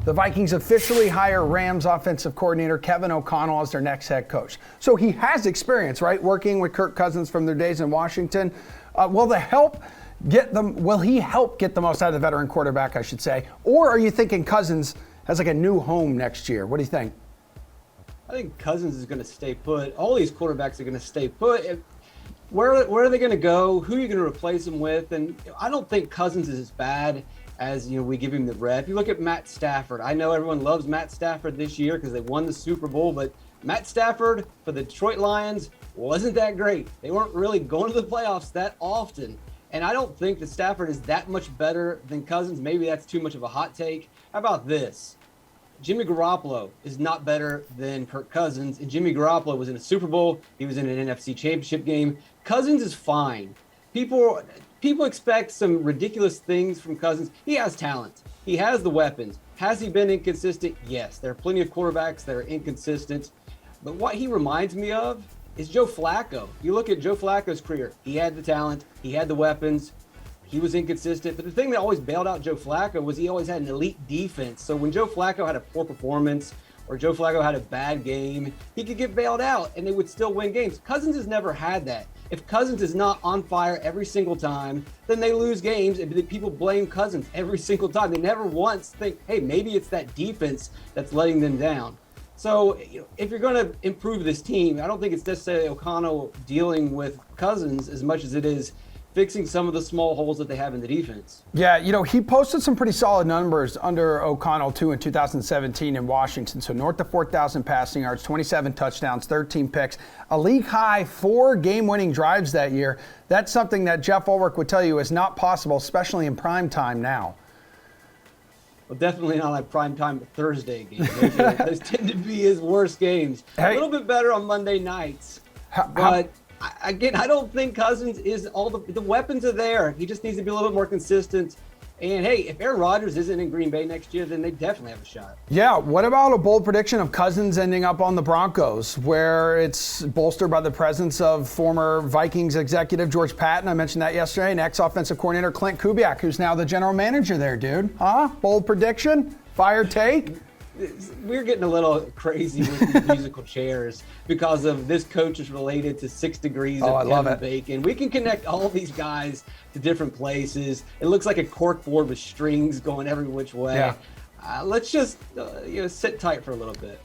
the Vikings officially hire Rams offensive coordinator Kevin O'Connell as their next head coach. So he has experience, right, working with Kirk Cousins from their days in Washington. Will he help get the most out of the veteran quarterback, I should say? Or are you thinking Cousins has like a new home next year? What do you think? I think Cousins is going to stay put. All these quarterbacks are going to stay put. Where are they going to go? Who are you going to replace him with? And I don't think Cousins is as bad as we give him the rep. You look at Matt Stafford. I know everyone loves Matt Stafford this year because they won the Super Bowl, but Matt Stafford for the Detroit Lions wasn't that great. They weren't really going to the playoffs that often. And I don't think that Stafford is that much better than Cousins. Maybe that's too much of a hot take. How about this? Jimmy Garoppolo is not better than Kirk Cousins, and Jimmy Garoppolo was in a Super Bowl. He was in an NFC Championship game. Cousins is fine. People expect some ridiculous things from Cousins. He has talent. He has the weapons. Has he been inconsistent? Yes. There are plenty of quarterbacks that are inconsistent. But what he reminds me of is Joe Flacco. You look at Joe Flacco's career. He had the talent. He had the weapons. He was inconsistent, but the thing that always bailed out Joe Flacco was he always had an elite defense. So when Joe Flacco had a poor performance or Joe Flacco had a bad game, he could get bailed out and they would still win games. Cousins has never had that. If Cousins is not on fire every single time, then they lose games and people blame Cousins every single time. They never once think, hey, maybe it's that defense that's letting them down. So if you're going to improve this team, I don't think it's necessarily O'Connell dealing with Cousins as much as it is fixing some of the small holes that they have in the defense. Yeah, he posted some pretty solid numbers under O'Connell, too, in 2017 in Washington. So north of 4,000 passing yards, 27 touchdowns, 13 picks, a league-high 4 game-winning drives that year. That's something that Jeff Ulrich would tell you is not possible, especially in prime time now. Well, definitely not like prime time Thursday games. Those tend to be his worst games. Hey, a little bit better on Monday nights, but again, I don't think Cousins is all the weapons are there. He just needs to be a little bit more consistent. And hey, if Aaron Rodgers isn't in Green Bay next year, then they definitely have a shot. Yeah, what about a bold prediction of Cousins ending up on the Broncos, where it's bolstered by the presence of former Vikings executive George Patton? I mentioned that yesterday, and ex-offensive coordinator Clint Kubiak, who's now the general manager there, dude. Huh? Bold prediction? Fire take? We're getting a little crazy with these musical chairs because of this coach is related to 6 Degrees of Kevin Bacon. We can connect all these guys to different places. It looks like a cork board with strings going every which way. Yeah. Let's just sit tight for a little bit.